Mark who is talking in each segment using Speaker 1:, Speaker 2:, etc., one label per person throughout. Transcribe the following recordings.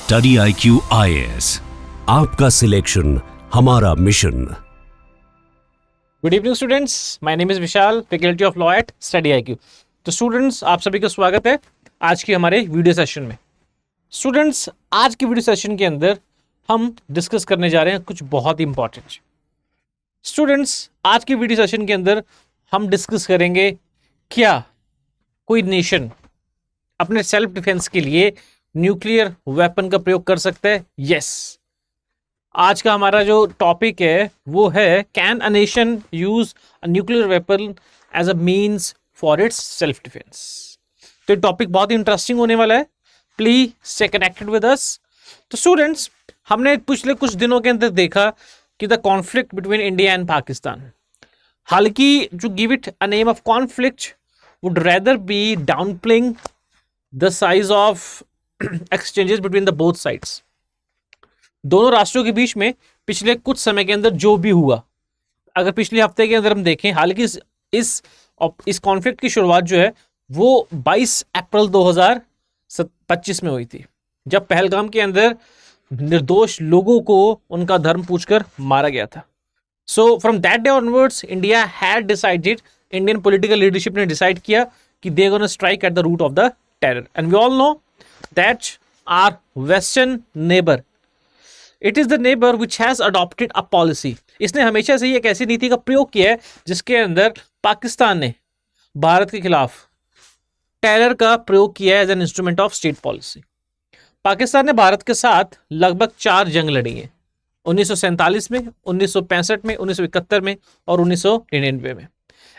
Speaker 1: Study IQ IAS, आपका selection हमारा mission.
Speaker 2: Good evening students, my name is Vishal, faculty of law at Study IQ। तो students, आप सभी का स्वागत है आज के हमारे वीडियो सेशन में। स्टूडेंट्स, आज के वीडियो सेशन के अंदर हम डिस्कस करने जा रहे हैं कुछ बहुत ही इंपॉर्टेंट। स्टूडेंट्स, आज के वीडियो सेशन के अंदर हम डिस्कस करेंगे क्या कोई नेशन अपने सेल्फ डिफेंस के लिए न्यूक्लियर वेपन का प्रयोग कर सकता है। यस, आज का हमारा जो टॉपिक है वो है can a nation use a nuclear weapon as a means for its self defence. तो ये टॉपिक बहुत ही इंटरेस्टिंग होने वाला है, please stay connected with us. तो स्टूडेंट्स, हमने पिछले कुछ दिनों के अंदर देखा कि the conflict between India and Pakistan, हालांकि जो give it a name of conflict would rather be downplaying the size of exchanges between the both sides. दोनों राष्ट्रों के बीच में पिछले कुछ समय के अंदर जो भी हुआ, अगर पिछले हफ्ते के अंदर हम देखें, हालांकि इस कॉन्फ्लिक्ट की शुरुआत जो है वो 22 अप्रैल 2025 में हुई थी, जब पहलगाम के अंदर निर्दोष लोगों को उनका धर्म पूछकर मारा गया था। So from that day onwards India had decided, Indian political leadership ने डिसाइड किया कि they gonna strike at the root of the terror. And we all know that our western neighbour, it is the neighbour which has adopted a policy. इसने हमेशा से ही एक ऐसी नीति का प्रयोग किया है जिसके अंदर पाकिस्तान ने भारत के खिलाफ टेरर का प्रयोग किया है as an instrument of state policy. Pakistan ने भारत के साथ लगभग 4 जंग लड़ी हैं, 1947 में, 1965 में, 1971 में और 1999 में।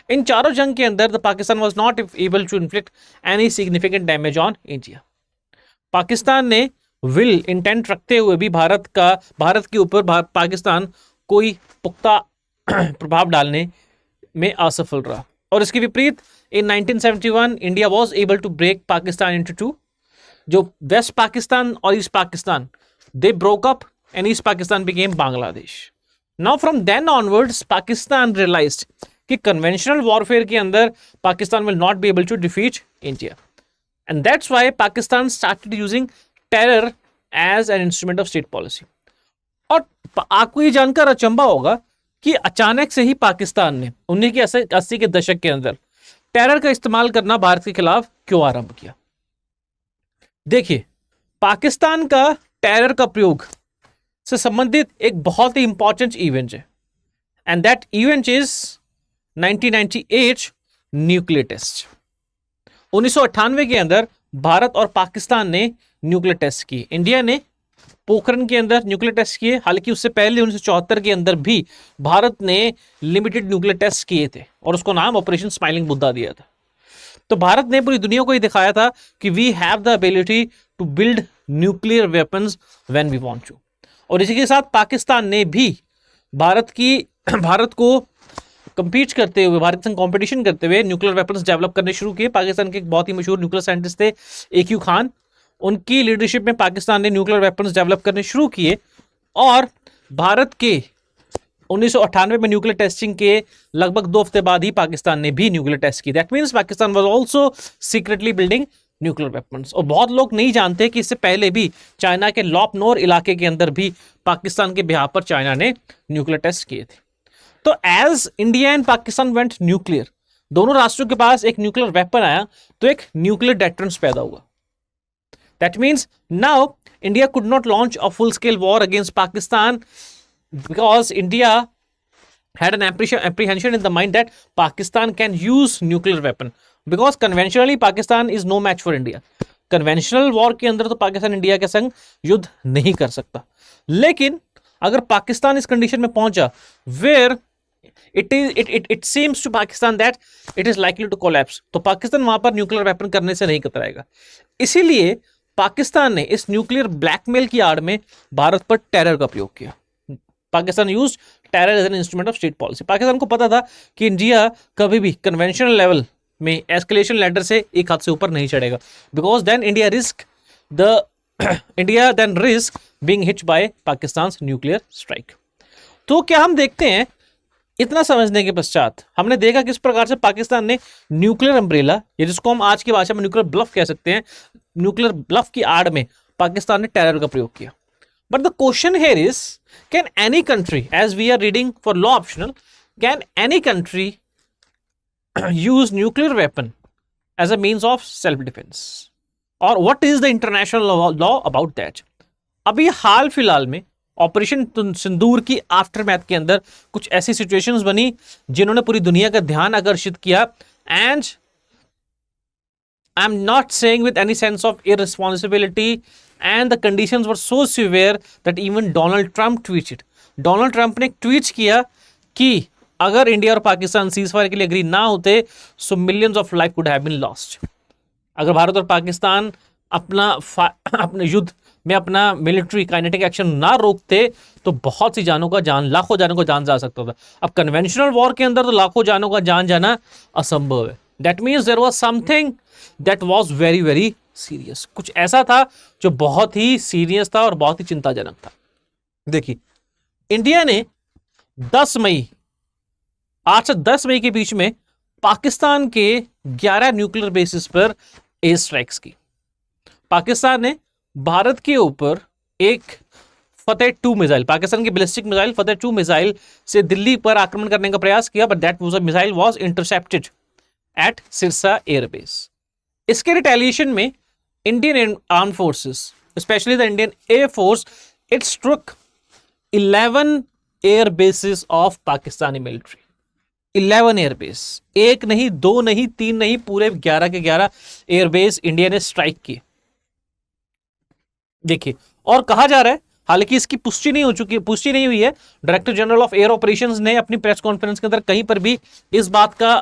Speaker 2: इन चारों जंग के अंदर the Pakistan was not able to inflict any significant damage on India. Pakistan ने विल इंटेंट रखते हुए भी भारत के ऊपर पाकिस्तान कोई पुख्ता प्रभाव डालने में असफल रहा। और इसके विपरीत in 1971 India was able to break Pakistan into 2। जो वेस्ट पाकिस्तान और east Pakistan, they broke up and east Pakistan became Bangladesh. Now from then onwards Pakistan realized कि कन्वेंशनल वॉरफेयर के अंदर Pakistan will not be able to defeat India, and that's why Pakistan started using terror as an instrument of state policy. और आपको ये जानकर अचंभा होगा कि अचानक से ही पाकिस्तान ने 1980 के दशक के अंदर टेरर का इस्तेमाल करना भारत के खिलाफ क्यों आरंभ किया। देखिए, पाकिस्तान का टेरर का प्रयोग से संबंधित एक बहुत ही इंपॉर्टेंट इवेंट है, and that event is 1998 nuclear test. 1998 के अंदर भारत और पाकिस्तान ने न्यूक्लियर टेस्ट किए। इंडिया ने पोखरण के अंदर न्यूक्लियर टेस्ट किए, हालांकि उससे पहले 1974 के अंदर भी भारत ने लिमिटेड न्यूक्लियर टेस्ट किए थे और उसको नाम ऑपरेशन स्माइलिंग बुद्धा दिया था। तो भारत ने पूरी दुनिया को ये दिखाया था कि we have the ability to build nuclear weapons when we want to. और इसी के साथ पाकिस्तान ने भी भारत को कंपीट करते हुए, भारत संग कंपटीशन करते हुए न्यूक्लियर वेपन्स डेवलप करने शुरू किए। पाकिस्तान के एक बहुत ही मशहूर न्यूक्लियर साइंटिस्ट थे AQ खान, उनकी लीडरशिप में पाकिस्तान ने न्यूक्लियर वेपन्स डेवलप करने शुरू किए। और भारत के 1998 में न्यूक्लियर टेस्टिंग के लगभग 2 हफ्ते बाद ही पाकिस्तान ने भी न्यूक्लियर टेस्ट की। That means Pakistan was also secretly building nuclear weapons. और बहुत लोग नहीं जानते कि इससे पहले भी चाइना के लॉपनोर इलाके के अंदर भी पाकिस्तान के बिहाफ पर चाइना ने न्यूक्लियर टेस्ट किए थे। तो as India and Pakistan went nuclear, दोनों राष्ट्रों के पास एक न्यूक्लियर वेपन आया, तो एक न्यूक्लियर डेटरेंस पैदा हुआ। That means now India could not launch a full scale war against Pakistan because India had an apprehension in the mind that Pakistan can use nuclear weapon, because conventionally Pakistan is no match for India. Conventional war के अंदर तो Pakistan India के संग युद्ध नहीं कर सकता, लेकिन अगर पाकिस्तान इस कंडीशन में पहुंचा where it seems to Pakistan that it is likely to collapse, तो पाकिस्तान वहां पर न्यूक्लियर वेपन करने से नहीं कतराएगा। इसीलिए पाकिस्तान ने इस न्यूक्लियर ब्लैकमेल की आड़ में भारत पर टेरर का प्रयोग किया। Pakistan used terror as an instrument of state policy. Pakistan को पता था कि इंडिया कभी भी कन्वेंशनल लेवल में एस्केलेशन लैडर से एक हाथ से ऊपर नहीं चढ़ेगा, because then India risk being hit by Pakistan nuclear strike. तो क्या हम देखते हैं, इतना समझने के पश्चात हमने देखा किस प्रकार से पाकिस्तान ने न्यूक्लियर अम्ब्रेला, या जिसको हम आज की भाषा में न्यूक्लियर ब्लफ कह सकते हैं, न्यूक्लियर ब्लफ की आड़ में पाकिस्तान ने टेरर का प्रयोग किया। But the question here is, can any country, as we are reading for law optional, can any country use nuclear weapon as a means of self defense, or what is the international law about that? अभी हाल फिलहाल में operation सिंदूर की aftermath के अंदर कुछ ऐसी situations बनी जिन्होंने पूरी दुनिया का ध्यान आकर्षित किया, and I am not saying with any sense of irresponsibility, and the conditions were so severe that even Donald Trump tweeted. Donald Trump ने एक ट्वीट किया कि अगर इंडिया और पाकिस्तान सीज फायर के लिए एग्री ना होते so millions of life could have been lost. अगर भारत और पाकिस्तान अपने युद्ध में अपना मिलिट्री काइनेटिक एक्शन ना रोकते तो बहुत सी जानों का जान, लाखों जानों का जान जा सकता था। अब कन्वेंशनल वॉर के अंदर तो लाखों जानों का जान जाना असंभव है। That means there was something that was very very serious. कुछ ऐसा था जो बहुत ही सीरियस था और बहुत ही चिंताजनक था। देखिए, इंडिया ने 10 मई 8 से 10 मई के बीच में पाकिस्तान के 11 न्यूक्लियर बेसिस पर एयर स्ट्राइक्स की। पाकिस्तान ने भारत के ऊपर एक फतेह 2 मिसाइल, पाकिस्तान की बैलिस्टिक मिसाइल फतेह 2 मिसाइल से दिल्ली पर आक्रमण करने का प्रयास किया, but that missile was intercepted at Sirsa airbase. इसके रिटेलिएशन में Indian arm forces, specially the Indian air force, it struck 11 air bases of Pakistani military. 11 airbase, एक नहीं, 2 नहीं, 3 नहीं, पूरे 11 के 11 एयरबेस इंडिया ने स्ट्राइक किए। देखिए, और कहा जा रहा है, हालांकि इसकी पुष्टि नहीं हुई है, director general of air operations ने अपनी प्रेस कॉन्फ्रेंस के अंदर कहीं पर भी इस बात का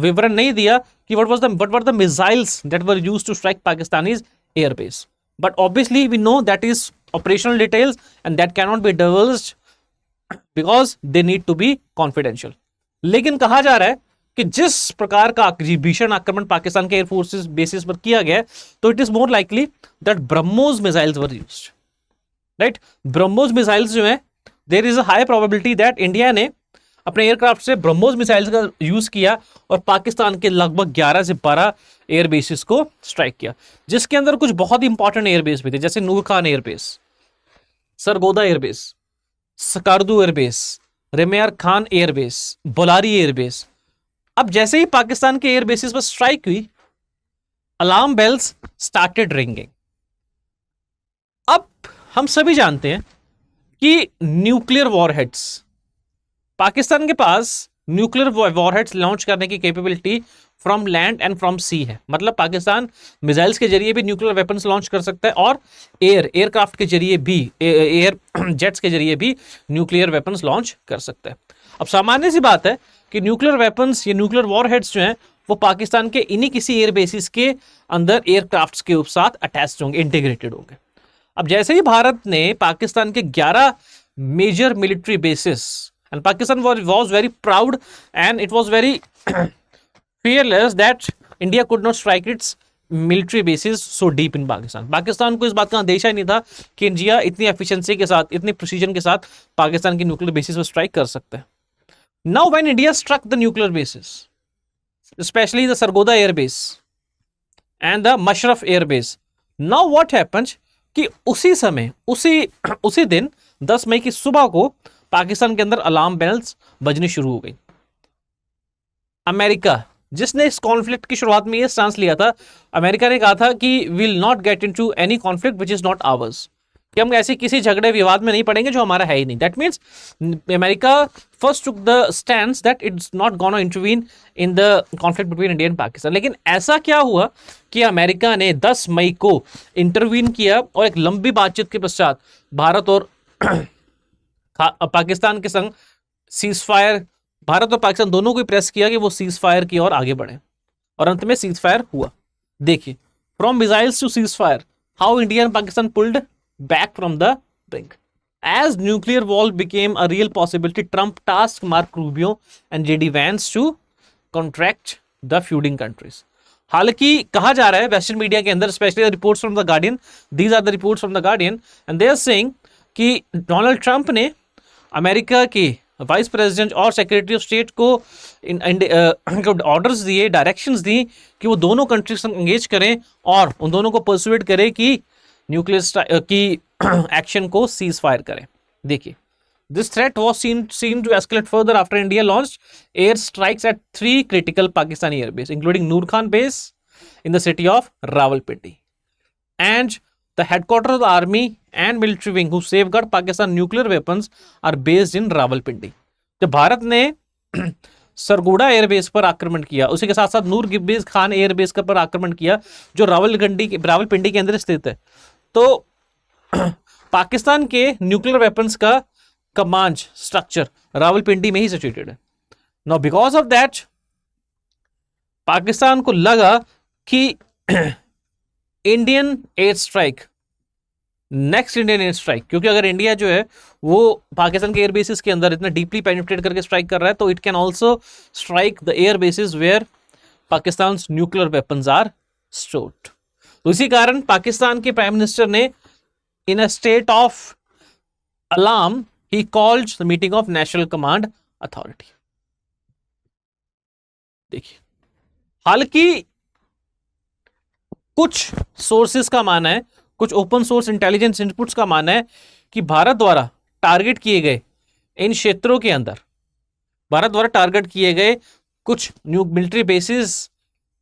Speaker 2: विवरण नहीं दिया कि what were the missiles that were used to strike Pakistani's airbase. But obviously we know that is operational details and that cannot be divulged because they need to be confidential. लेकिन कहा जा रहा है कि जिस प्रकार का भीषण आक्रमण पाकिस्तान के एयरफोर्सेस बेसिस पर किया गया, तो it is more likely that BrahMos missiles were used, right. BrahMos missiles जो है, there is a high probability that India ने अपने एयरक्राफ्ट से ब्रह्मोस मिसाइल्स का यूज किया और पाकिस्तान के लगभग 11 से 12 एयर बेसिस को स्ट्राइक किया, जिसके अंदर कुछ बहुत ही इंपॉर्टेंट एयरबेस भी थे, जैसे Noor Khan airbase, Sargodha airbase, Skardu airbase, Rahimyar Khan airbase, Bholari airbase. अब जैसे ही पाकिस्तान के एयर बेसिस पर स्ट्राइक हुई, अलार्म बेल्स स्टार्टेड रिंगिंग। अब हम सभी जानते हैं कि न्यूक्लियर वॉरहेड्स, पाकिस्तान के पास न्यूक्लियर वॉरहेड्स लॉन्च करने की capability from land and from sea है। मतलब पाकिस्तान मिसाइल्स के जरिए भी न्यूक्लियर वेपन्स लॉन्च कर सकता है और एयरक्राफ्ट के जरिए भी, एयर जेट्स के जरिए भी न्यूक्लियर वेपन्स लॉन्च कर सकता है। अब सामान्य सी बात है कि न्यूक्लियर वेपन्स या न्यूक्लियर वॉरहेड्स जो हैं वो पाकिस्तान के इन्हीं किसी एयर बेसिस के अंदर एयरक्राफ्ट्स के साथ अटैच होंगे, इंटीग्रेटेड होंगे। अब जैसे ही भारत ने पाकिस्तान के 11 major military bases, and Pakistan was very proud and it was very fearless that India could not strike its military bases so deep in Pakistan. Pakistan को इस बात का अंदेशा ही नहीं था कि इंडिया इतनी एफिशिएंसी के साथ, इतनी प्रिसीजन के साथ पाकिस्तान की न्यूक्लियर बेसिस पर स्ट्राइक कर सकता है। Now when India struck the nuclear bases, especially the Sargodha air base and the Mashraf air base, now what happens कि उसी समय, उसी दिन 10 मई की सुबह को पाकिस्तान के अंदर अलार्म बेल्स बजनी शुरू हो गई। अमेरिका, जिसने इस कॉन्फ्लिक्ट की शुरुआत में ये स्टांस लिया था, अमेरिका ने कहा था कि will not get into any conflict which is not hours, कि हम ऐसे किसी झगड़े विवाद में नहीं पड़ेंगे जो हमारा है ही नहीं। That means America first took the stand that it's not gonna intervene in the conflict between India and Pakistan. लेकिन ऐसा क्या हुआ कि अमेरिका ने 10 मई को इंटरवीन किया और एक लंबी बातचीत के पश्चात भारत और पाकिस्तान के संग सीज फायर, भारत और पाकिस्तान दोनों को प्रेस किया कि वो सीज फायर की ओर आगे बढ़े और अंत में सीज फायर हुआ। देखिए, from missiles to cease fire, how India and Pakistan pulled back from the brink. As nuclear war became a real possibility, Trump tasked Mark Rubio and JD Vance to contract the feuding countries. हालांकि कहा जा रहा है western media के अंदर, specially the reports from the Guardian, these are the reports from the Guardian, and they are saying कि Donald Trump ने America के वाइस प्रेसिडेंट और सेक्रेटरी ऑफ स्टेट को ऑर्डर्स दिए, डायरेक्शंस दी कि वो दोनों कंट्रीज एंगेज करें और उन दोनों को परसुएट करें कि न्यूक्लियर की एक्शन को सीज फायर करें। देखिए, this threat was seen to escalate further after India launched air strikes at 3 critical Pakistani air base, including Noor Khan base in the city of Rawalpindi, and the headquarters of the army and military wing who safeguard Pakistan nuclear weapons are based in Rawalpindi. जब भारत ने सरगोड़ा airbase पर आक्रमण किया, उसी के साथ साथ नूर गिब्बेज Khan airbase पर आक्रमण किया जो रावलपिंडी के अंदर स्थित है, तो पाकिस्तान के न्यूक्लियर वेपन्स का कमांड स्ट्रक्चर रावलपिंडी में ही सिचुएटेड है। Now because of that Pakistan को लगा कि Indian air strike, next Indian air strike, क्योंकि अगर इंडिया जो है वो पाकिस्तान के एयर बेसिस के अंदर इतना डीपली पेनिट्रेट करके स्ट्राइक कर रहा है, तो it can also strike the air bases where Pakistan nuclear weapons are stored. तो इसी कारण पाकिस्तान के प्राइम मिनिस्टर ने in a state of alarm he called the meeting of National Command Authority। देखिए, हालांकि कुछ सोर्सेस का मानना है, कुछ ओपन सोर्स इंटेलिजेंस इनपुट्स का मानना है कि भारत द्वारा टारगेट किए गए इन क्षेत्रों के अंदर, भारत द्वारा टारगेट किए गए कुछ मिलिट्री बेसिस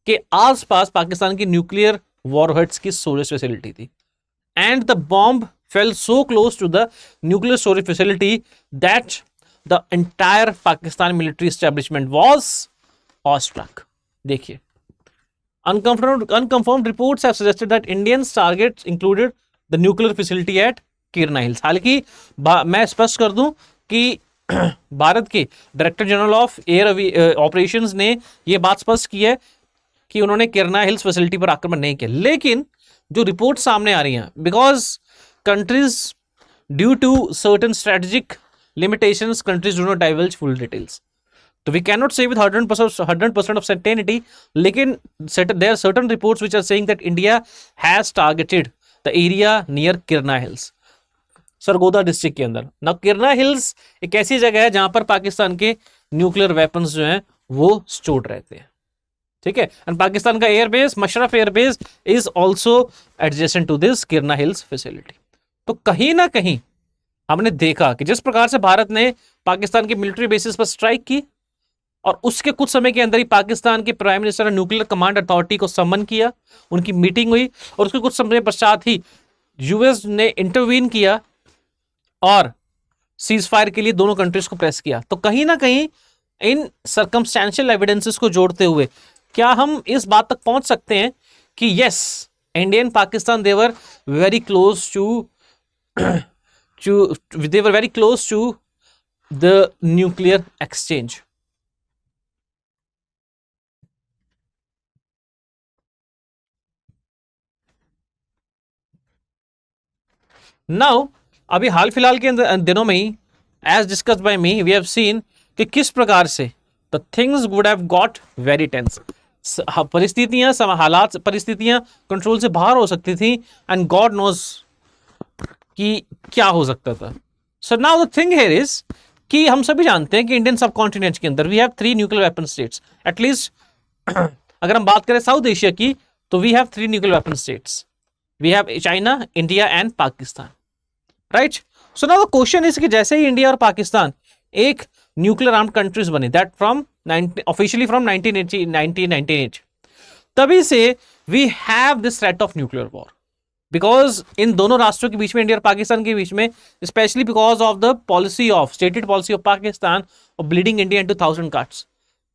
Speaker 2: के आसपास पाकिस्तान की न्यूक्लियर वॉरहेड्स की स्टोरेज फैसिलिटी थी, and the bomb fell so close to the nuclear storage facility that the entire Pakistan military establishment was awestruck। देखिए, unconfirmed reports have suggested that Indians targets included the nuclear facility at Kirna Hills। हालांकि मैं स्पष्ट कर दूं कि भारत के director general of air operations ने यह बात स्पष्ट की है कि उन्होंने किरना हिल्स फैसिलिटी पर आक्रमण नहीं किया, लेकिन जो रिपोर्ट सामने आ रही हैं, because countries due to certain strategic limitations, countries do not divulge full details, so we cannot say with 100% of certainty, लेकिन there are certain reports which are saying that India has targeted the area near Kirna Hills, Sargodha district के अंदर। ना किरना hills एक ऐसी जगह है जहां पर पाकिस्तान के न्यूक्लियर वेपन्स जो हैं वो स्टोर्ड रहते हैं, ठीक है, एंड पाकिस्तान का airbase Musharraf airbase is also adjacent to this Kirana hills facility. तो कहीं ना कहीं हमने देखा कि जिस प्रकार से भारत ने पाकिस्तान के मिलिट्री बेसिस पर स्ट्राइक की और उसके कुछ समय के अंदर ही पाकिस्तान के प्राइम मिनिस्टर ने न्यूक्लियर कमांड अथॉरिटी को सम्मन किया, उनकी मीटिंग हुई और उसके कुछ समय पश्चात ही यूएस ने इंटरवीन किया और सीज फायर के लिए दोनों कंट्रीज को प्रेस किया। तो कहीं ना कहीं इन सर्कमस्टेंशियल एविडेंसेस को जोड़ते हुए क्या हम इस बात तक पहुंच सकते हैं कि yes, India and Pakistan they were very close to the nuclear exchange। Now, अभी हाल फिलहाल के दिनों में ही as discussed by me we have seen कि किस प्रकार से the things would have got very tense, परिस्थितियां कंट्रोल से बाहर हो सकती थी एंड गॉड नोज कि क्या हो सकता था। सो now the thing here is कि हम सभी जानते हैं कि इंडियन सब कॉन्टिनेंट के अंदर we have 3 nuclear weapon states, at least अगर हम बात करें साउथ एशिया की तो we have 3 nuclear weapon states, we have China, India and Pakistan, right. So now the question is कि जैसे ही इंडिया और पाकिस्तान एक न्यूक्लियर आर्म्ड कंट्रीज बने, दैट फ्रॉम ऑफिशियली फ्रॉम 1980, तभी से we have this threat of nuclear war, because इन दोनों राष्ट्रों के बीच में, इंडिया और पाकिस्तान के बीच में, specially because of the policy of stated policy of Pakistan of bleeding India into 1000 cuts।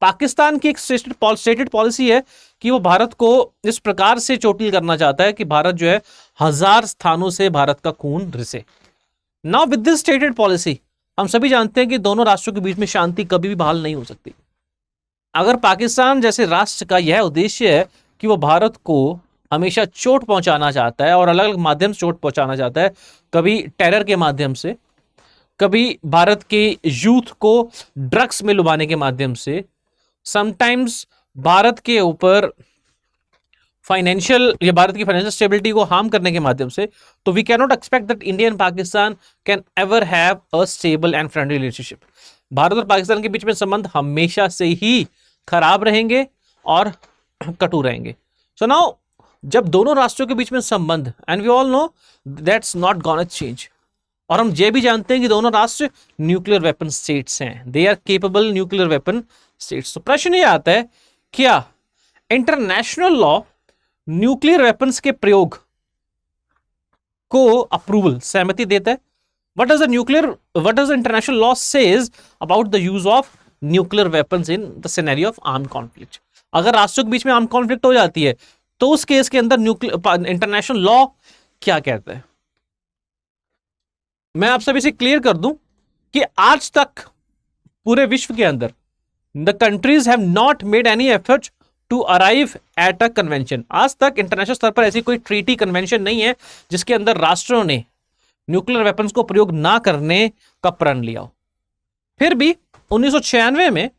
Speaker 2: Pakistan की एक स्टेटेड पॉलिसी है कि वो भारत को इस प्रकार से चोटिल करना चाहता है कि भारत जो है 1000 स्थानों से भारत का खून रिसे। Now with this stated policy हम सभी जानते हैं कि दोनों राष्ट्रों के बीच में शांति कभी भी बहाल नहीं हो सकती। अगर पाकिस्तान जैसे राष्ट्र का यह उद्देश्य है कि वो भारत को हमेशा चोट पहुंचाना चाहता है और अलग अलग माध्यम से चोट पहुंचाना चाहता है, कभी टेरर के माध्यम से, कभी भारत के यूथ को ड्रग्स में लुभाने के माध्यम से, समटाइम्स भारत के ऊपर फाइनेंशियल या भारत की फाइनेंशियल स्टेबिलिटी को हार्म करने के माध्यम से, तो we can not expect that India and Pakistan can ever have a stable and friendly relationship. Bharat और पाकिस्तान के बीच में संबंध हमेशा से ही खराब रहेंगे और कटु रहेंगे। सो नाउ जब दोनों राष्ट्रों के बीच में संबंध, and we all know that's not gonna change, और हम ये भी जानते हैं कि दोनों राष्ट्र न्यूक्लियर वेपन स्टेट्स हैं, they are capable nuclear weapon states. तो प्रश्न ये आता है, क्या इंटरनेशनल लॉ न्यूक्लियर वेपन्स के प्रयोग को अप्रूवल, सहमति देता है? What does the international law says about the use of nuclear weapons in the scenario of armed conflict? अगर राष्ट्रों के बीच में आर्म कॉन्फ्लिक्ट हो जाती है तो उस केस के अंदर न्यूक्लियर इंटरनेशनल लॉ क्या कहता है? मैं आप सभी से क्लियर कर दूं कि आज तक पूरे विश्व के अंदर the countries have not made any effort to arrive at a convention. आज तक इंटरनेशनल स्तर पर ऐसी कोई ट्रीटी कन्वेंशन नहीं है जिसके अंदर राष्ट्रों ने न्यूक्लियर वेपन्स को प्रयोग ना करने का प्रण लिया हो। फिर भी 1996 में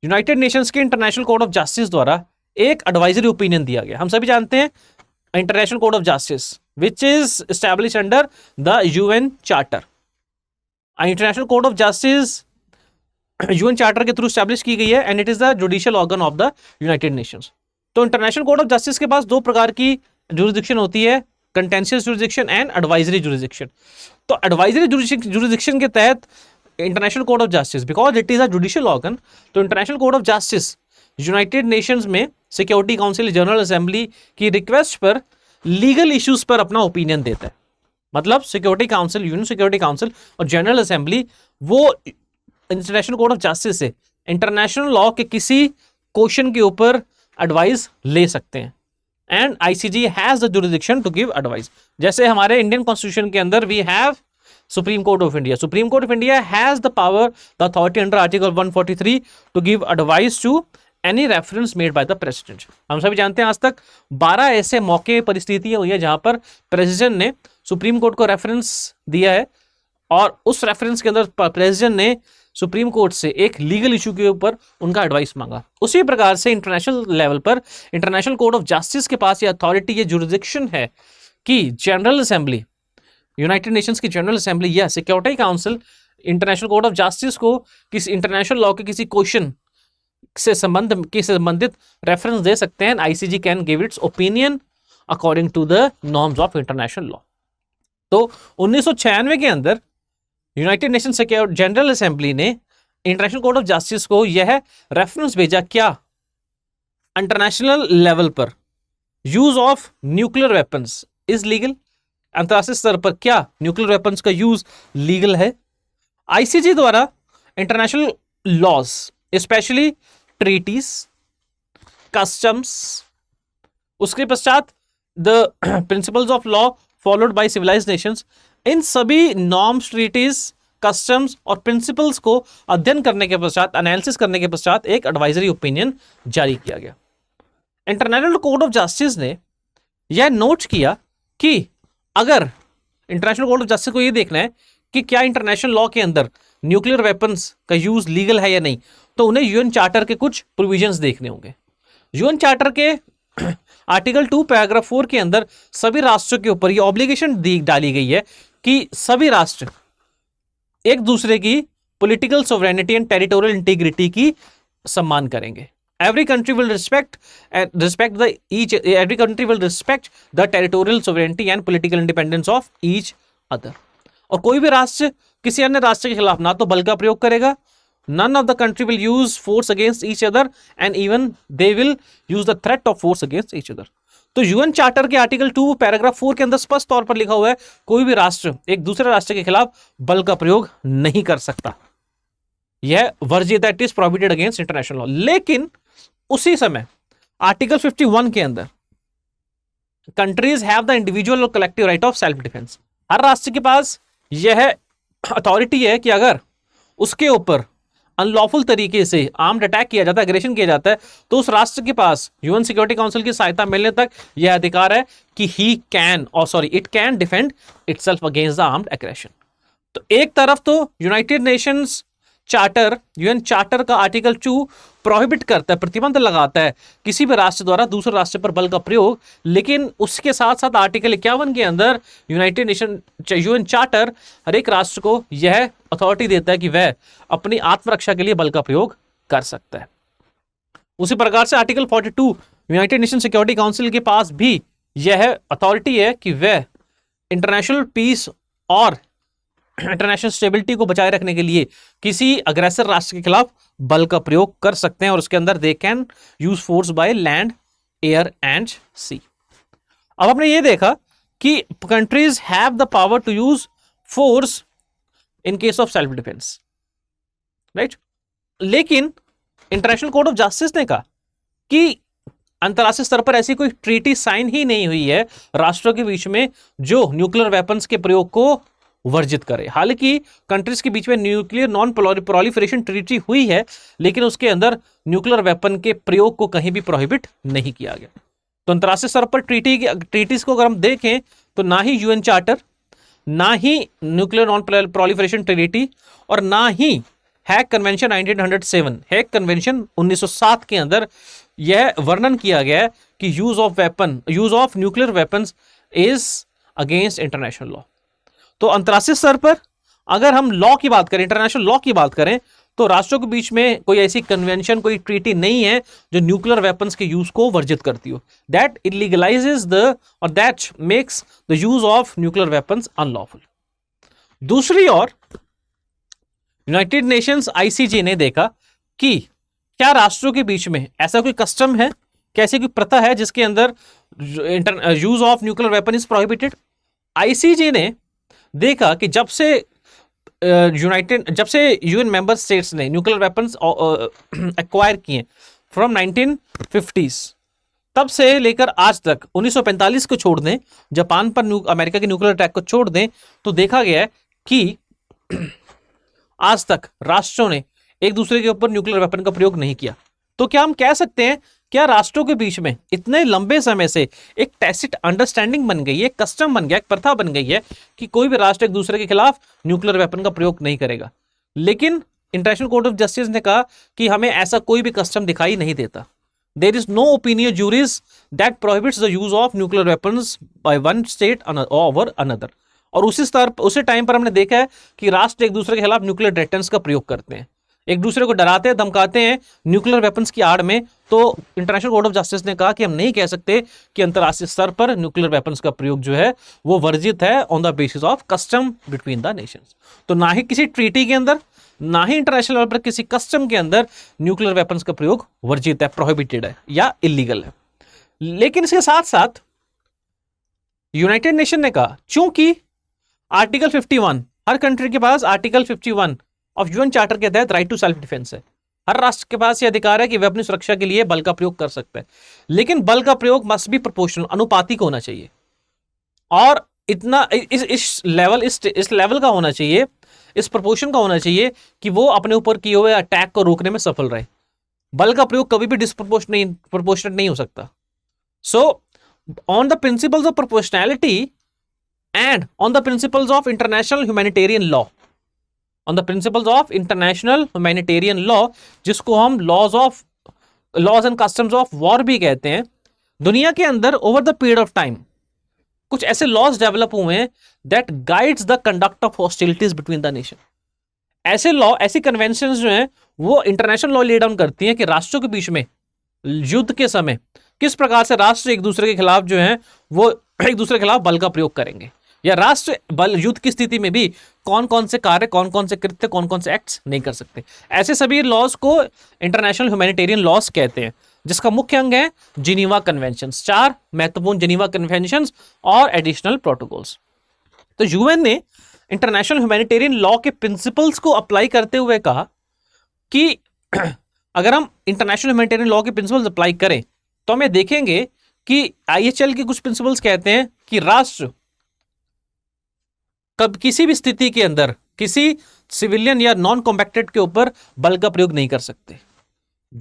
Speaker 2: यूनाइटेड नेशंस के इंटरनेशनल कोर्ट ऑफ जस्टिस द्वारा एक एडवाइजरी ओपिनियन दिया गया। हम सभी जानते हैं international court of justice which is establish under the UN charter. International court of justice UN charter के थ्रू एस्टैब्लिश की गई है and it is the judicial organ of the United Nations. तो इंटरनेशनल कोर्ट ऑफ जस्टिस के पास दो प्रकार की jurisdiction होती है, contentious jurisdiction and advisory jurisdiction. तो एडवाइजरी जुरिसडिक्शन के तहत international court of justice, because it is a judicial organ, तो International court of Justice United Nations में सिक्योरिटी काउंसिल, जनरल असेंबली की रिक्वेस्ट पर लीगल इश्यूज पर अपना ओपिनियन देता है। मतलब Security Council, UN Security Council और जनरल असेंबली वो इंटरनेशनल कोर्ट ऑफ जस्टिस से इंटरनेशनल लॉ के किसी क्वेश्चन के ऊपर एडवाइस ले सकते हैं and ICJ has the jurisdiction to give advice. जैसे हमारे इंडियन कॉन्स्टिट्यूशन के अंदर we have Supreme Court of India. Supreme Court of India has the power, the authority under article 143 to give advice to any reference made by the president. हम सभी जानते हैं आज तक 12 ऐसे मौके, परिस्थितियां हुई है जहां पर प्रेसिडेंट ने सुप्रीम कोर्ट को रेफरेंस दिया है और उस रेफरेंस के अंदर प्रेसिडेंट ने सुप्रीम कोर्ट से एक लीगल इशू के ऊपर उनका एडवाइस मांगा। उसी प्रकार से इंटरनेशनल लेवल पर इंटरनेशनल कोर्ट ऑफ जस्टिस के पास ये अथॉरिटी, ये जुरिसडिक्शन है कि जनरल असेंबली, यूनाइटेड नेशंस की जनरल असेंबली या security council international court of Justice को किसी इंटरनेशनल लॉ के किसी क्वेश्चन से संबंधित रेफरेंस दे सकते हैं। ICJ can give its opinion according to the norms of international law. तो 1996 के अंदर यूनाइटेड नेशन जनरल असेंबली ने इंटरनेशनल कोर्ट ऑफ जस्टिस को यह रेफरेंस भेजा, क्या इंटरनेशनल लेवल पर use of nuclear weapons is legal? अंतरराष्ट्रीय स्तर पर क्या न्यूक्लियर वेपन्स का यूज लीगल है? आईसीजे द्वारा international laws, specially treaties, customs, उसके पश्चात the principles of law followed by civilised Nations, इन सभी नॉर्म्स, ट्रीटीज, कस्टम्स और प्रिंसिपल्स को अध्ययन करने के पश्चात, एनालिसिस करने के पश्चात एक एडवाइजरी ओपिनियन जारी किया गया। इंटरनेशनल कोर्ट ऑफ जस्टिस ने यह नोट किया कि अगर इंटरनेशनल कोर्ट ऑफ जस्टिस को यह देखना है कि क्या इंटरनेशनल लॉ के अंदर न्यूक्लियर वेपन्स का यूज लीगल है या नहीं, तो उन्हें यूएन चार्टर के कुछ प्रोविजंस देखने होंगे। यूएन चार्टर के आर्टिकल 2 पैराग्राफ 4 के अंदर सभी राष्ट्रों के ऊपर यह ऑब्लिगेशन डाली गई है कि सभी राष्ट्र एक दूसरे की political sovereignty and territorial integrity की सम्मान करेंगे। Every country will respect the territorial sovereignty and political independence of each other. और कोई भी राष्ट्र किसी अन्य राष्ट्र के खिलाफ ना तो बल का प्रयोग करेगा, none of the country will use force against each other and even they will use the threat of force against each other. तो यूएन चार्टर के आर्टिकल 2 पैराग्राफ 4 के अंदर स्पष्ट तौर पर लिखा हुआ है कोई भी राष्ट्र एक दूसरे राष्ट्र के खिलाफ बल का प्रयोग नहीं कर सकता, यह वर्जित, that is prohibited against international law. लेकिन उसी समय आर्टिकल 51 के अंदर कंट्रीज हैव द इंडिविजुअल और collective right of self defence. हर राष्ट्र के पास यह अथॉरिटी है कि अगर उसके ऊपर अनलॉफुल तरीके से आर्म्ड अटैक किया जाता है, एग्रेशन किया जाता है, तो उस राष्ट्र के पास यूएन सिक्योरिटी काउंसिल की सहायता मिलने तक यह अधिकार है कि it can defend itself against the armed aggression. तो एक तरफ तो United Nations charter, UN charter का आर्टिकल 2 प्रोहिबिट करता है, प्रतिबंध लगाता है किसी भी राष्ट्र द्वारा दूसरे राष्ट्र पर बल का प्रयोग। लेकिन उसके साथ साथ आर्टिकल 51 के अंदर यूनाइटेड नेशन यूएन चार्टर हर एक राष्ट्र को यह अथॉरिटी देता है कि वह अपनी आत्मरक्षा के लिए बल का प्रयोग कर सकता है। उसी प्रकार से article 42 United nation security council के पास भी यह अथॉरिटी है कि वह इंटरनेशनल पीस और इंटरनेशनल स्टेबिलिटी को बचाए रखने के लिए किसी अग्रेसर राष्ट्र के खिलाफ बल का प्रयोग कर सकते हैं, और उसके अंदर they can use force by land, air and sea. अब आपने ये देखा कि countries have the power to use force in case of self defence, right. लेकिन इंटरनेशनल कोर्ट ऑफ जस्टिस ने कहा कि अंतरराष्ट्रीय स्तर पर ऐसी कोई ट्रीटी साइन ही नहीं हुई है राष्ट्रों के बीच में जो न्यूक्लियर वेपन्स के प्रयोग को वर्जित करे। हालांकि कंट्रीज के बीच में न्यूक्लियर नॉन प्रोलिफरेशन ट्रीटी हुई है, लेकिन उसके अंदर न्यूक्लियर वेपन के प्रयोग को कहीं भी प्रोहिबिट नहीं किया गया। तो अंतरराष्ट्रीय स्तर पर ट्रीटीज को अगर हम देखें तो ना ही यूएन चार्टर, ना ही न्यूक्लियर नॉन प्रोलिफरेशन ट्रीटी, और ना ही हैग कन्वेंशन 1907, हैग कन्वेंशन 1907 के अंदर यह वर्णन किया गया है कि use of nuclear weapons is against international law. तो अंतरराष्ट्रीय स्तर पर अगर हम लॉ की बात करें, इंटरनेशनल लॉ की बात करें, तो राष्ट्रों के बीच में कोई ऐसी कन्वेंशन, कोई ट्रीटी नहीं है जो न्यूक्लियर वेपन्स के यूज को वर्जित करती हो। दैट इलीगलाइजेस और that makes the use of nuclear weapons unlawful. दूसरी ओर यूनाइटेड नेशंस आईसीजे ने देखा कि क्या राष्ट्रों के बीच में ऐसा कोई कस्टम है, कैसी कोई प्रथा है जिसके अंदर use of nuclear weapon is prohibited. ICJ ने देखा कि जब से यूएन मेंबर स्टेट्स ने न्यूक्लियर वेपन्स एक्वायर किए फ्रॉम 1950s, तब से लेकर आज तक 1945 को छोड़ दें, जापान पर अमेरिका के न्यूक्लियर अटैक को छोड़ दें, तो देखा गया है कि आज तक राष्ट्रों ने एक दूसरे के ऊपर न्यूक्लियर वेपन का प्रयोग नहीं किया। तो क्या हम कह सकते हैं, क्या राष्ट्रों के बीच में इतने लंबे समय से एक टैसिट अंडरस्टैंडिंग बन गई है, कस्टम बन गया, एक प्रथा बन गई है कि कोई भी राष्ट्र एक दूसरे के खिलाफ न्यूक्लियर वेपन का प्रयोग नहीं करेगा। लेकिन इंटरनेशनल कोर्ट ऑफ जस्टिस ने कहा कि हमें ऐसा कोई भी कस्टम दिखाई नहीं देता। There is no opinion juris that prohibits the use of nuclear weapons by one state over another. और उसी टाइम पर हमने देखा है कि राष्ट्र एक दूसरे के खिलाफ न्यूक्लियर डिटेंस का प्रयोग करते हैं, एक दूसरे को डराते हैं, धमकाते हैं न्यूक्लियर वेपन्स की आड़ में। तो इंटरनेशनल कोर्ट ऑफ जस्टिस ने कहा कि हम नहीं कह सकते कि अंतरराष्ट्रीय स्तर पर न्यूक्लियर वेपन्स का प्रयोग जो है वो वर्जित है on the basis of custom between the Nations. तो ना ही किसी ट्रीटी के अंदर, ना ही इंटरनेशनल लेवल पर किसी कस्टम के अंदर न्यूक्लियर वेपन्स का प्रयोग वर्जित है, प्रोहिबिटेड है या इलीगल है। लेकिन इसके साथ साथ यूनाइटेड नेशन ने कहा, चूंकि आर्टिकल 51, हर कंट्री के पास आर्टिकल 51 ऑफ यूएन चार्टर के तहत राइट टू सेल्फ डिफेंस है, हर राष्ट्र के पास यह अधिकार है कि वह अपनी सुरक्षा के लिए बल का प्रयोग कर सकता है। लेकिन बल का प्रयोग मस्ट बी प्रोपोर्शनल, अनुपातिक होना चाहिए, और इतना इस लेवल का होना चाहिए, इस प्रोपोर्शन का होना चाहिए कि वो अपने ऊपर किए हुए अटैक को रोकने में सफल रहे। बल का प्रयोग कभी भी डिस्प्रोपोर्शनेट नहीं हो सकता। So on the principles of proportionality and on the principles of international humanitarian law, on the principles of international humanitarian law, जिसको हम laws and customs of war भी कहते हैं, दुनिया के अंदर over the period of time कुछ ऐसे लॉज डेवलप हुए हैं that guides the conduct of hostilities between the nation. ऐसे लॉ, ऐसी कन्वेंशन जो हैं वो इंटरनेशनल लॉ ले डाउन करती हैं कि राष्ट्रों के बीच में युद्ध के समय किस प्रकार से राष्ट्र एक दूसरे के खिलाफ जो है वो एक दूसरे के खिलाफ बल का प्रयोग करेंगे, या राष्ट्र बल युद्ध की स्थिति में भी कौन कौन से कार्य, कौन कौन से कृत्य, कौन कौन से एक्ट्स नहीं कर सकते। ऐसे सभी लॉज को इंटरनेशनल ह्यूमैनिटेरियन लॉज कहते हैं, जिसका मुख्य अंग है जिनीवा कन्वेंशंस, 4 महत्वपूर्ण जिनीवा कन्वेंशंस और एडिशनल प्रोटोकॉल्स। तो यूएन ने इंटरनेशनल ह्यूमैनिटेरियन लॉ के प्रिंसिपल्स को अप्लाई करते हुए कहा कि अगर हम इंटरनेशनल ह्यूमैनिटेरियन लॉ के प्रिंसिपल्स अप्लाई करें तो हमें देखेंगे कि आईएचएल के कुछ प्रिंसिपल्स कहते हैं कि राष्ट्र कब किसी भी स्थिति के अंदर किसी सिविलियन या नॉन कॉम्बैक्टेड के ऊपर बल का प्रयोग नहीं कर सकते।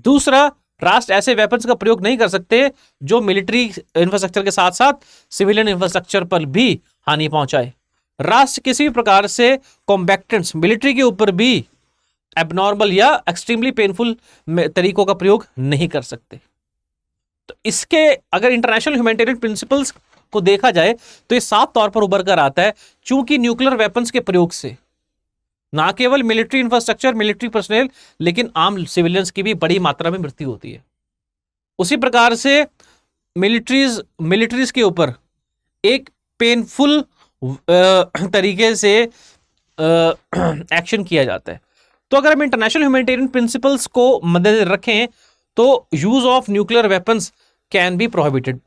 Speaker 2: दूसरा, राष्ट्र ऐसे वेपन्स का प्रयोग नहीं कर सकते जो मिलिट्री इंफ्रास्ट्रक्चर के साथ साथ सिविलियन इंफ्रास्ट्रक्चर पर भी हानि पहुंचाए। राष्ट्र किसी भी प्रकार से कॉम्बैक्टेंट्स, मिलिट्री के ऊपर भी एबनॉर्मल या एक्सट्रीमली पेनफुल तरीकों का प्रयोग नहीं कर सकते। तो इसके अगर इंटरनेशनल ह्यूमैनिटेरियन प्रिंसिपल्स को देखा जाए तो ये साफ तौर पर उभर कर आता है, चूंकि न्यूक्लियर वेपन्स के प्रयोग से ना केवल मिलिट्री इंफ्रास्ट्रक्चर, मिलिट्री पर्सनल, लेकिन आम सिविलियंस की भी बड़ी मात्रा में मृत्यु होती है। उसी प्रकार से मिलिट्रीज के ऊपर एक पेनफुल तरीके से एक्शन किया जाता है। तो अगर हम इंटरनेशनल ह्यूमैनिटेरियन प्रिंसिपल्स को मद्देनजर रखें तो use of nuclear weapons can be prohibited,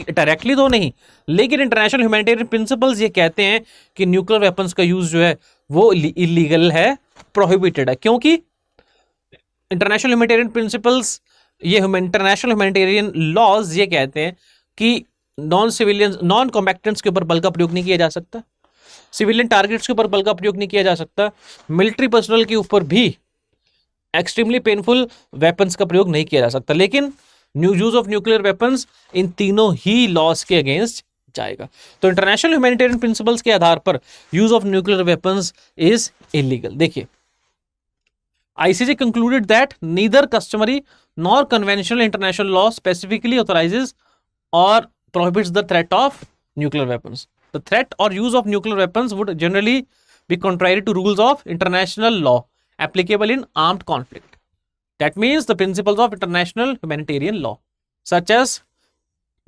Speaker 2: directly तो नहीं, लेकिन इंटरनेशनल ह्यूमैनिटेरियन प्रिंसिपल्स ये कहते हैं कि न्यूक्लियर वेपन्स का यूज जो है वो इलीगल है, प्रोहिबिटेड है, क्योंकि इंटरनेशनल ह्यूमैनिटेरियन प्रिंसिपल्स, ये इंटरनेशनल ह्यूमैनिटेरियन लॉज ये कहते हैं कि नॉन कॉम्बैक्टेंट्स के ऊपर बल का प्रयोग नहीं किया जा सकता, सिविलियन टारगेट्स के ऊपर बल का प्रयोग नहीं किया जा सकता, मिलिट्री पर्सनल के ऊपर भी एक्सट्रीमली पेनफुल वेपन्स का प्रयोग नहीं किया जा सकता। लेकिन यूज ऑफ न्यूक्लियर वेपन्स इन तीनों ही लॉज के अगेंस्ट जाएगा। तो इंटरनेशनल ह्यूमैनिटेरियन प्रिंसिपल्स के आधार पर use of nuclear weapons is illegal. देखिए, ICJ concluded that neither customary nor conventional international law specifically authorizes or prohibits the threat of nuclear weapons. The threat or use of nuclear weapons would generally be contrary to rules of international law applicable in armed conflict. That means the principles of international humanitarian law, such as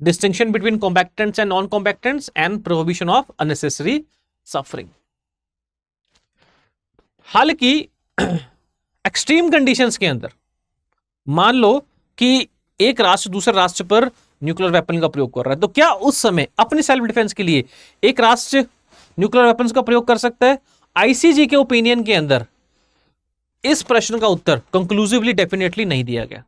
Speaker 2: distinction between combatants and non-combatants and prohibition of unnecessary suffering. हालांकि extreme conditions के अंदर मान लो कि एक राष्ट्र दूसरे राष्ट्र पर न्यूक्लियर वेपन का प्रयोग कर रहा है, तो क्या उस समय अपनी सेल्फ डिफेंस के लिए एक राष्ट्र न्यूक्लियर वेपन्स का प्रयोग कर सकता है? आईसीजे के ओपिनियन के अंदर इस प्रश्न का उत्तर कंक्लूसिवली डेफिनेटली नहीं दिया गया।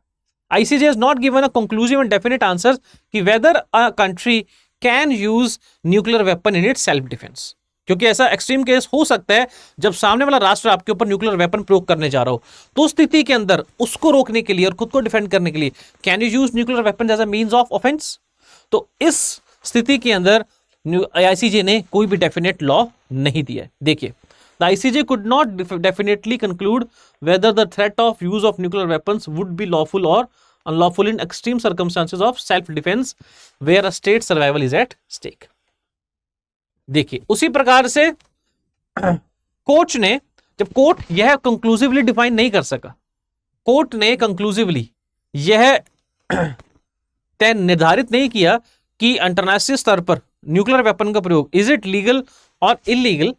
Speaker 2: ICJ has not given a conclusive and definite answer कि whether a country can use nuclear weapon in its self defence, क्योंकि ऐसा एक्सट्रीम केस हो सकता है जब सामने वाला राष्ट्र आपके ऊपर न्यूक्लियर वेपन प्रयोग करने जा रहा हो, तो स्थिति के अंदर उसको रोकने के लिए और खुद को डिफेंड करने के लिए can you use nuclear weapon as a means of offence? तो इस स्थिति के अंदर आईसीजे ने कोई भी डेफिनेट लॉ नहीं दिया है। देखिए, the ICJ could not definitely conclude whether the threat of use of nuclear weapons would be lawful और unlawful in extreme circumstances of self defence where a state survival is at stake. देखिए, उसी प्रकार से court ने, जब court यह conclusively define नहीं कर सका, कोर्ट ने कंक्लूसिवली यह तय निर्धारित नहीं किया कि अंतरराष्ट्रीय स्तर पर न्यूक्लियर वेपन का प्रयोग इज इट लीगल और इलीगल,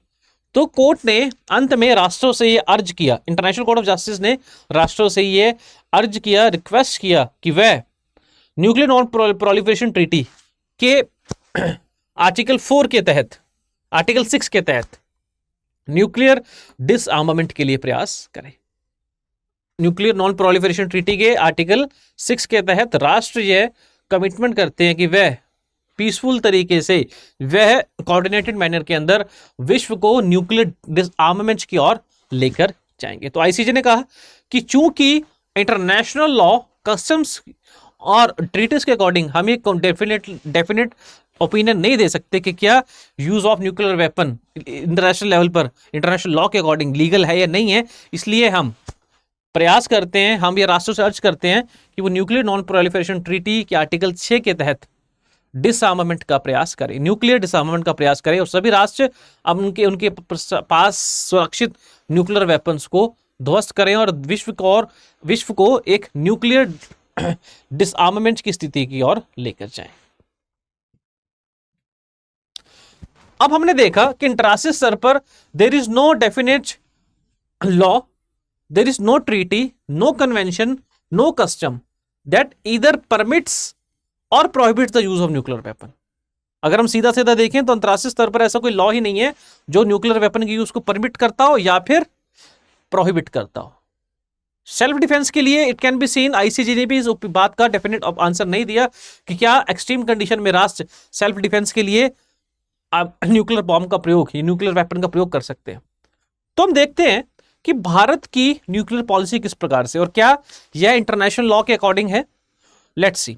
Speaker 2: तो कोर्ट ने अंत में राष्ट्रों से यह अर्ज किया, इंटरनेशनल कोर्ट ऑफ जस्टिस ने राष्ट्रों से यह अर्ज किया, रिक्वेस्ट किया कि वह न्यूक्लियर नॉन प्रोलिफरेशन ट्रीटी के आर्टिकल 4 के तहत, आर्टिकल 6 के तहत न्यूक्लियर डिसआर्मामेंट के लिए प्रयास करें। न्यूक्लियर नॉन प्रोलिफरेशन ट्रीटी के आर्टिकल 6 के तहत राष्ट्र यह कमिटमेंट करते हैं कि वह पीसफुल तरीके से, वह कोऑर्डिनेटेड मैनर के अंदर विश्व को न्यूक्लियर डिसआर्मामेंट की ओर लेकर जाएंगे। तो आईसीजे ने कहा कि चूंकि इंटरनेशनल लॉ, कस्टम्स और ट्रीटीज के अकॉर्डिंग हम एक डेफिनेट ओपिनियन नहीं दे सकते कि क्या use of nuclear weapon international level पर इंटरनेशनल लॉ के अकॉर्डिंग लीगल है या नहीं है, इसलिए हम प्रयास करते हैं, हम ये राष्ट्रों से अर्ज करते हैं कि वो न्यूक्लियर नॉन प्रोलिफरेशन ट्रीटी के आर्टिकल 6 के तहत डिसआर्मामेंट का प्रयास करें, न्यूक्लियर डिसआर्मामेंट का प्रयास करें, और सभी राष्ट्र अब उनके पास सुरक्षित न्यूक्लियर वेपन्स को ध्वस्त करें और विश्व को एक न्यूक्लियर डिसआर्मामेंट की स्थिति की ओर लेकर जाएं। अब हमने देखा कि अंतरराष्ट्रीय स्तर पर there is no definite law, there is no treaty, no convention, no custom that either permits और prohibits the use of nuclear weapon. अगर हम सीधा सीधा देखें तो अंतरराष्ट्रीय स्तर पर ऐसा कोई लॉ ही नहीं है जो न्यूक्लियर वेपन के यूज को परमिट करता हो या फिर प्रोहिबिट करता हो। सेल्फ डिफेंस के लिए it can be seen, ICJ ने भी इस बात का डेफिनेट आंसर नहीं दिया कि क्या एक्सट्रीम कंडीशन में राष्ट्र सेल्फ डिफेंस के लिए न्यूक्लियर बॉम्ब का प्रयोग, न्यूक्लियर वेपन का प्रयोग कर सकते हैं। तो हम देखते हैं कि भारत की न्यूक्लियर पॉलिसी किस प्रकार से और क्या यह इंटरनेशनल लॉ के अकॉर्डिंग है। Let's see.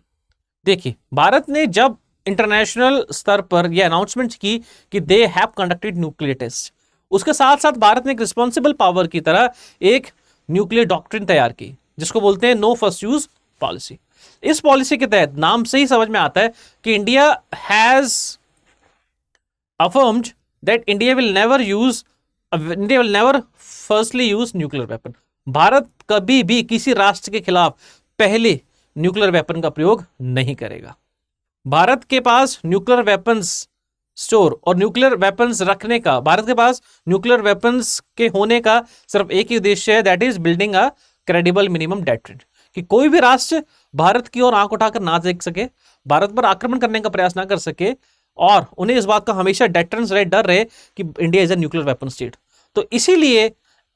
Speaker 2: देखिए, भारत ने जब इंटरनेशनल स्तर पर यह अनाउंसमेंट की कि they have conducted nuclear test, उसके साथ साथ भारत ने एक रिस्पॉन्सिबल पावर की तरह एक न्यूक्लियर डॉक्ट्रिन तैयार की, जिसको बोलते हैं नो फर्स्ट यूज पॉलिसी। इस पॉलिसी के तहत नाम से ही समझ में आता है कि India has affirmed that India will never firstly use nuclear weapon. Bharat कभी भी किसी राष्ट्र के खिलाफ पहले न्यूक्लियर वेपन का प्रयोग नहीं करेगा। भारत के पास न्यूक्लियर वेपन्स स्टोर और न्यूक्लियर वेपन्स रखने का, भारत के पास न्यूक्लियर वेपन्स के होने का सिर्फ एक ही उद्देश्य है, that is building a credible minimum deterrent, कि कोई भी राष्ट्र भारत की ओर आंख उठाकर ना देख सके, भारत पर आक्रमण करने का प्रयास ना कर सके, और उन्हें इस बात का हमेशा डेटरेंस रहे, डर रहे कि India is a nuclear weapon state. तो इसीलिए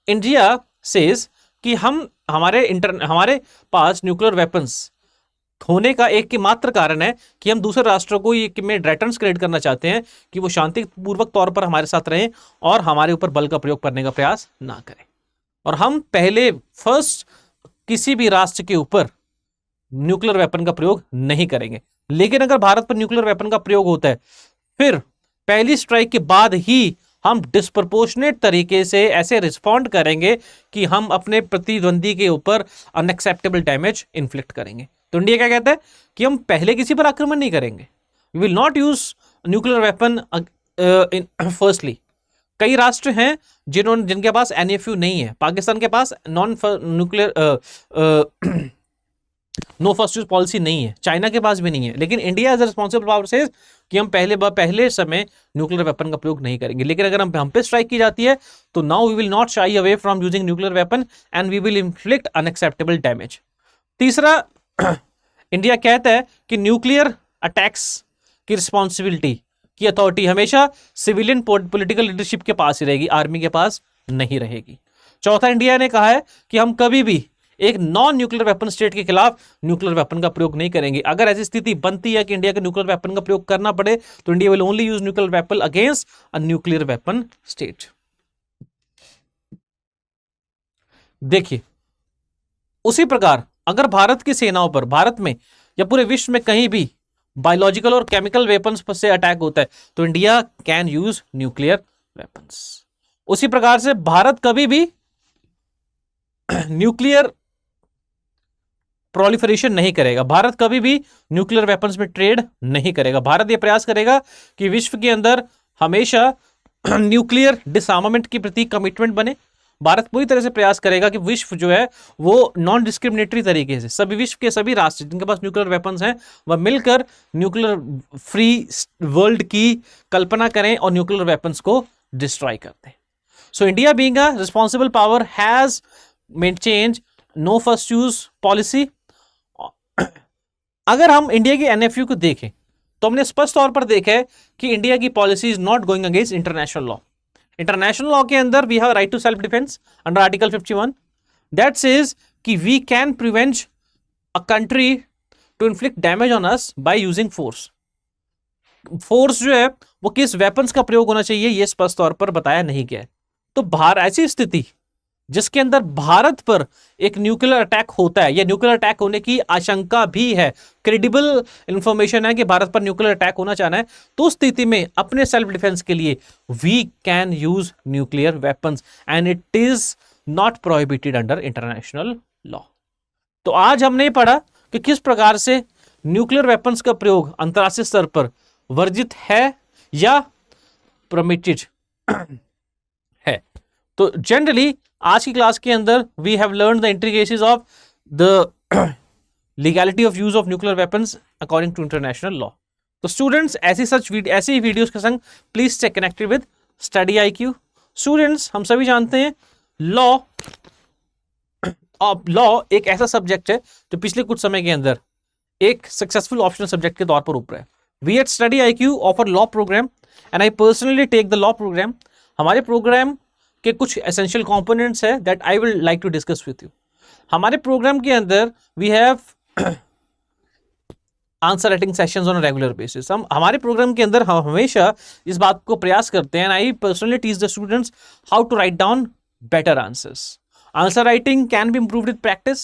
Speaker 2: इंडिया सेज कि हमारे पास न्यूक्लियर वेपन्स होने का एक मात्र कारण है कि हम दूसरे राष्ट्रों को ये में डेटरेंस क्रिएट करना चाहते हैं कि वो शांतिपूर्वक तौर पर हमारे साथ रहें और हमारे ऊपर बल का प्रयोग करने का प्रयास ना करें। और हम पहले फर्स्ट किसी भी राष्ट्र के ऊपर न्यूक्लियर वेपन का प्रयोग नहीं करेंगे। लेकिन अगर भारत पर न्यूक्लियर वेपन का प्रयोग होता है, फिर पहली स्ट्राइक के बाद ही हम डिस्प्रपोर्शनेट तरीके से ऐसे रिस्पॉन्ड करेंगे कि हम अपने प्रतिद्वंदी के ऊपर अनएक्सेप्टेबल डैमेज इन्फ्लिक्ट करेंगे। तो इंडिया क्या कहता है कि हम पहले किसी पर आक्रमण नहीं करेंगे, we will not use nuclear weapon firstly. कई राष्ट्र हैं जिनके पास NFU नहीं है। पाकिस्तान के पास non nuclear no first use policy नहीं है, चाइना के पास भी नहीं है, लेकिन India as a responsible power से कि हम पहले समय न्यूक्लियर वेपन का प्रयोग नहीं करेंगे। लेकिन अगर हम पे स्ट्राइक की जाती है तो now we will not shy away from using nuclear weapon and we will inflict unacceptable damage. तीसरा, इंडिया कहता है कि न्यूक्लियर अटैक्स की रिस्पॉन्सिबिलिटी की अथॉरिटी हमेशा सिविलियन पॉलिटिकल लीडरशिप के पास ही रहेगी, आर्मी के पास नहीं रहेगी। चौथा, इंडिया ने कहा है कि हम कभी भी एक नॉन न्यूक्लियर वेपन स्टेट के खिलाफ न्यूक्लियर वेपन का प्रयोग नहीं करेंगे। अगर ऐसी स्थिति बनती है कि इंडिया के न्यूक्लियर वेपन का प्रयोग करना पड़े तो India will only use nuclear weapon against a nuclear weapon state. देखिए, उसी प्रकार अगर भारत की सेनाओं पर, भारत में या पूरे विश्व में कहीं भी बायोलॉजिकल और केमिकल वेपन्स से अटैक होता है तो India can use nuclear weapons. उसी प्रकार से भारत कभी भी न्यूक्लियर प्रोलिफरेशन नहीं करेगा, भारत कभी भी न्यूक्लियर वेपन्स में ट्रेड नहीं करेगा। भारत यह प्रयास करेगा कि विश्व के अंदर हमेशा न्यूक्लियर डिसआर्मामेंट के प्रति कमिटमेंट बने। भारत पूरी तरह से प्रयास करेगा कि विश्व जो है वो नॉन डिस्क्रिमिनेटरी तरीके से सभी विश्व के सभी राष्ट्र जिनके पास न्यूक्लियर वेपन्स हैं वह मिलकर न्यूक्लियर फ्री वर्ल्ड की कल्पना करें और न्यूक्लियर वेपन्स को डिस्ट्रॉय कर दें। So India being a responsible power has maintained no first use policy. अगर हम इंडिया की NFU को देखें तो हमने स्पष्ट तौर पर देखा है कि इंडिया की policy is not going against international law. International law के अंदर we have right to self defence under article 51 that says कि we can prevent a country to inflict damage on us by using force. Force जो है वो किस weapons का प्रयोग होना चाहिए ये स्पष्ट तौर पर बताया नहीं गया है। तो ऐसी स्थिति जिसके अंदर भारत पर एक न्यूक्लियर अटैक होता है या न्यूक्लियर अटैक होने की आशंका भी है, क्रेडिबल इंफॉर्मेशन है कि भारत पर न्यूक्लियर अटैक होना चाहना है, तो उस स्थिति में अपने सेल्फ डिफेंस के लिए we can use nuclear weapons and it is not prohibited under international law. तो आज हमने पढ़ा कि किस प्रकार से न्यूक्लियर वेपन्स का प्रयोग अंतर्राष्ट्रीय स्तर पर वर्जित है या परमिटेड है। तो जनरली आज की क्लास के अंदर we have learn the intricacies of the legality of use of nuclear weapons according to international law. तो स्टूडेंट्स ऐसी ही वीडियोस के संग please stay connected with Study IQ। Students, हम सभी जानते हैं लॉ एक ऐसा सब्जेक्ट है जो पिछले कुछ समय के अंदर एक सक्सेसफुल ऑप्शनल सब्जेक्ट के तौर पर उभरा है। We at Study IQ offer law programme and I personally take the law programme. हमारे प्रोग्राम के कुछ एसेंशियल कंपोनेंट्स है that I will like to discuss with you. हमारे प्रोग्राम के अंदर we have answer writing sessions on regular basis. हम हमारे programme के अंदर हम हमेशा इस बात को प्रयास करते हैं, I personally teach the students how to write down better answers. Answer writing can be improved with practice.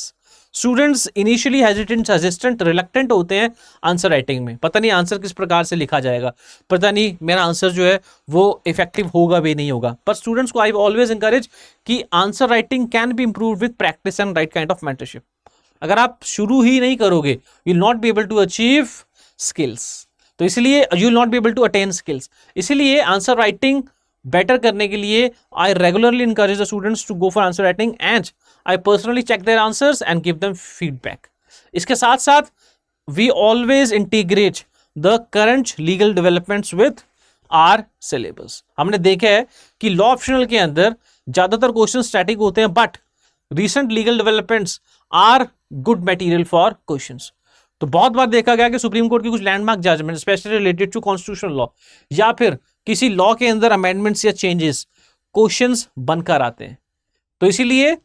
Speaker 2: Students initially hesitant reluctant होते हैं आंसर राइटिंग में, पता नहीं आंसर किस प्रकार से लिखा जाएगा, पता नहीं मेरा आंसर जो है वो इफेक्टिव होगा भी नहीं होगा। पर स्टूडेंट्स को आई ऑलवेज इंकरेज कि answer writing can be improve with practice and right kind of mentorship. अगर आप शुरू ही नहीं करोगे you will not be able to achieve skills, तो इसलिए you will not be able to attain skills. इसीलिए आंसर राइटिंग बेटर करने के लिए I regularly encourage the students to go for answer writing and I personally check their answers and give them feedback. इसके साथ साथ we always integrate the current legal developments with our syllabus. हमने देखा है कि लॉ ऑप्शनल के अंदर ज्यादातर क्वेश्चन स्टैटिक होते हैं, but recent legal developments are good material for questions. तो बहुत बार देखा गया कि सुप्रीम कोर्ट की कुछ landmark judgement specially related to constitutional law या फिर किसी लॉ के अंदर अमेंडमेंट्स या चेंजेस क्वेश्चंस बनकर आते हैं। तो इसीलिए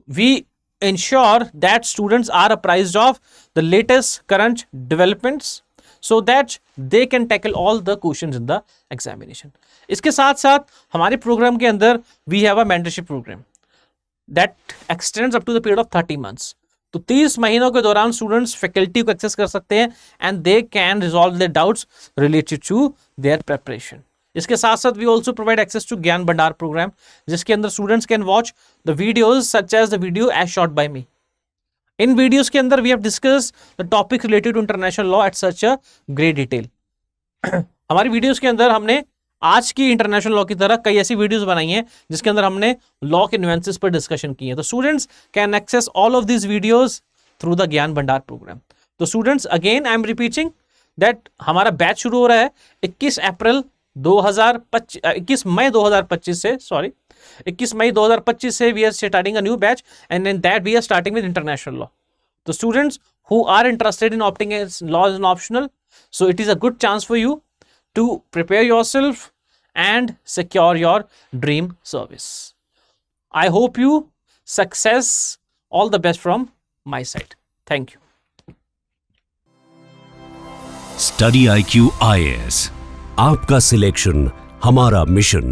Speaker 2: we ensure that students are apprised of the latest current developments so that they can tackle all the questions in the examination. इसके साथ साथ हमारे प्रोग्राम के अंदर we have a mentorship programme that extends up to the period of 30 months। तो 30 महीनों के दौरान स्टूडेंट्स फैकल्टी को एक्सेस कर सकते हैं and they can resolve their doubts related to their preparation. इसके साथ साथ we also provide access to Gyan Bhandar programme, जिसके अंदर students can watch the videos such as the video as shot by me. इन वीडियोज के अंदर we have discuss the topic related to international law at such a great detail. हमारी videos के अंदर हमने आज की इंटरनेशनल लॉ की तरह कई ऐसी वीडियोस बनाई हैं जिसके अंदर हमने लॉ के न्यूएंसेस पर डिस्कशन की है। तो students can access all of these videos through the Gyan Bhandar programme. तो students again I am repeating that हमारा बैच शुरू हो रहा है 21 मई 2025 से we are starting a new batch and in that we are starting with international law. तो students who are interested in opting law as an optional, so it is a good chance for you to prepare yourself and secure your dream service. I hope you success. All the best from my side. Thank you.
Speaker 1: Study IQ IAS, आपका selection हमारा mission.